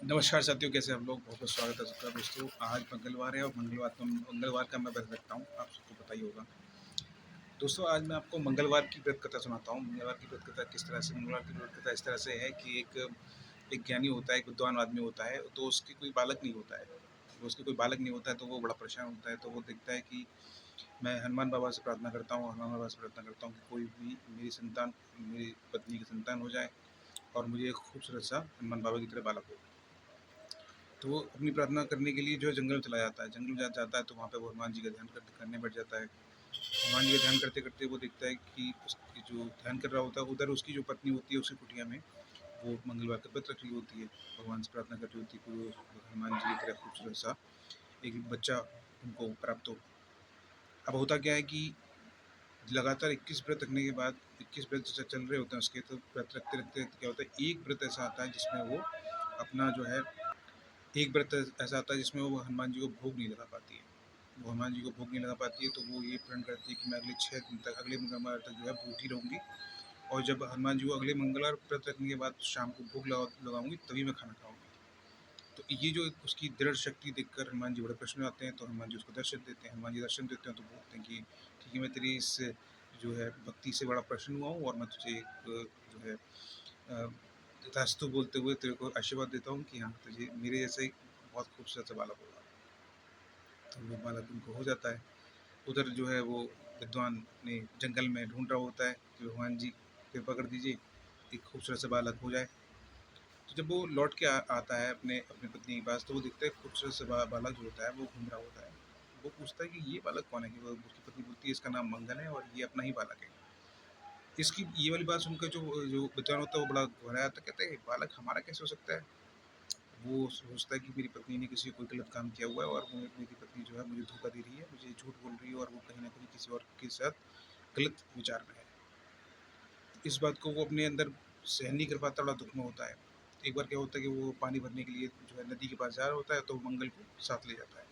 नमस्कार साथियों, कैसे आप लोग? बहुत बहुत स्वागत है सबका दोस्तों। आज मंगलवार है और मंगलवार का मैं व्रत रखता हूँ, आप सबको पता ही होगा। दोस्तों, आज मैं आपको मंगलवार की व्रत कथा सुनाता हूँ। मंगलवार की व्रत कथा किस तरह से मंगलवार की व्रत कथा इस तरह से है कि एक ज्ञानी होता है, एक विद्वान आदमी होता है, तो उसकी कोई बालक नहीं होता है। तो उसके कोई बालक नहीं होता है, तो वो बड़ा परेशान होता है। तो वो देखता है कि मैं हनुमान बाबा से प्रार्थना करता हूँ, हनुमान बाबा से प्रार्थना करता हूँ कि कोई भी मेरी पत्नी की संतान हो जाए और मुझे एक खूबसूरत सा हनुमान बाबा की तरह बालक हो। तो वो अपनी प्रार्थना करने के लिए जो है जंगल में चला जाता है। जंगल में जाता है तो वहाँ पे वो हनुमान जी का ध्यान करने बैठ जाता है। हनुमान जी का ध्यान करते-करते वो देखता है कि उसकी जो ध्यान कर रहा होता है, उधर उसकी जो पत्नी होती है उसकी कुटिया में वो मंगलवार का व्रत रख रही होती है। भगवान से प्रार्थना कर रही होती है कि वो हनुमान जी की तरह खूबसूरत सा एक बच्चा उनको प्राप्त हो। अब होता क्या है कि लगातार 21 व्रत रखने के बाद 21 व्रत चल रहे होते हैं उसके, तो व्रत रखते-रखते क्या होता है, एक व्रत ऐसा आता है जिसमें वो अपना जो है एक व्रत ऐसा आता है जिसमें वो हनुमान जी को भोग नहीं लगा पाती है। वो हनुमान जी को भोग नहीं लगा पाती है, तो वो ये प्रण करती है कि मैं अगले 6 दिन तक, अगले मंगलवार तक जो है भूखी रहूँगी, और जब हनुमान जी को अगले मंगलवार व्रत रखने के बाद शाम को भोग लगाऊँगी, तभी मैं खाना खाऊँगी। तो ये जो उसकी दृढ़ शक्ति देखकर हनुमान जी बड़े प्रसन्न हो जाते हैं, तो हनुमान जी उसको दर्शन देते हैं। हनुमान जी दर्शन देते हैं तो बोलते हैं कि ठीक है, मैं तेरी इस जो है भक्ति से बड़ा प्रसन्न हुआ हूँ, और मैं तुझे एक जो है अ, तथास्तु बोलते हुए तेरे को आशीर्वाद देता हूँ कि हाँ, तुझे मेरे जैसा ही बहुत खूबसूरत सा बालक होगा। तो वो बालक उनको हो जाता है। उधर जो है वो विद्वान अपने जंगल में ढूँढ रहा होता है कि भगवान जी कृपा कर दीजिए, एक खूबसूरत सा बालक हो जाए। तो जब वो लौट के आता है अपने अपनी पत्नी के पास, तो वो देखता है खूबसूरत सा बालक जो होता है वो घूम रहा होता है। वो पूछता है कि ये बालक कौन है? कि वो उसकी पत्नी बोलती है इसका नाम मंगन है और ये अपना ही बालक है। इसकी ये वाली बात सुनकर जो जो विद्वान होता है वो बड़ा घबराया, तो कहता है बालक हमारा कैसे हो सकता है? वो सोचता है कि मेरी पत्नी ने किसी कोई गलत काम किया हुआ है, और वो मेरी पत्नी जो है मुझे धोखा दे रही है, मुझे झूठ बोल रही है, और वो कहीं न कहीं किसी और के साथ गलत विचार में है। इस बात को वो अपने अंदर सहन नहीं कर पाता, बड़ा दुःख में होता है। एक बार क्या होता है कि वो पानी भरने के लिए जो है नदी के पास जा रहा होता है, तो मंगल को साथ ले जाता है।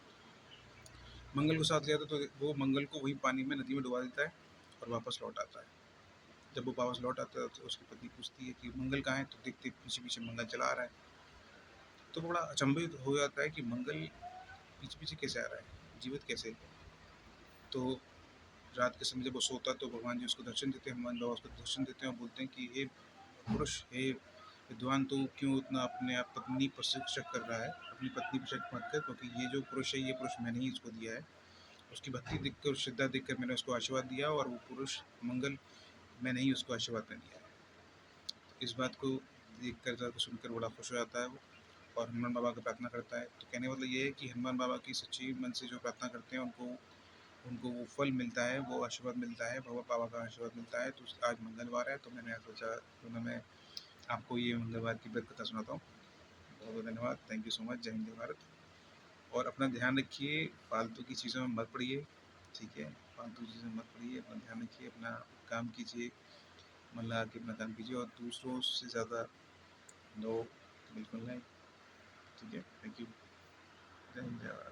मंगल को साथ ले जाता है तो वो मंगल को वही पानी में नदी में डुबा देता है और वापस लौट आता है। जब वो वापस लौट आता है तो उसकी पत्नी पूछती है कि मंगल कहाँ है? तो देखते पीछे-पीछे मंगल चला आ रहा है। तो बड़ा अचंभित हो जाता है कि मंगल पीछे-पीछे कैसे आ रहा है? जीवित कैसे है? तो रात के समय जब वो सोता है तो भगवान जी उसको दर्शन देते हैं, हनुमान बाबा उसको दर्शन देते हैं और बोलते हैं कि हे पुरुष, हे विद्वान, तू क्यों इतना अपने आप पत्नी पर शक कर रहा है? अपनी पत्नी पर शक मत कर, क्योंकि ये जो पुरुष है, ये पुरुष मैंने ही इसको दिया है। उसकी भक्ति देखकर और श्रद्धा देखकर मैंने उसको आशीर्वाद दिया, और वो पुरुष मंगल मैंने ही उसको आशीर्वाद में दिया है। इस बात को देखकर, इस बात को सुनकर बड़ा खुश हो जाता है वो, और हनुमान बाबा की प्रार्थना करता है। तो कहने का मतलब ये है कि हनुमान बाबा की सच्ची मन से जो प्रार्थना करते हैं उनको उनको वो फल मिलता है, वो आशीर्वाद मिलता है, भगवत बाबा का आशीर्वाद मिलता है। तो आज मंगलवार है, तो मैंने सोचा क्यों ना मैं आपको ये मंगलवार की व्रत कथा सुनाता हूँ। बहुत बहुत धन्यवाद। Thank you so much. जय हिंद, जय भारत। और अपना ध्यान रखिए, फालतू की चीज़ों में मत पड़िए, ठीक है? फालतू चीज़ों में मत पड़िए, अपना ध्यान रखिए, अपना काम कीजिए, मन लगा के अपना काम कीजिए, और दूसरों से ज़्यादा नो बिल्कुल नहीं, ठीक है? Thank you. जय हिंद, जय भारत।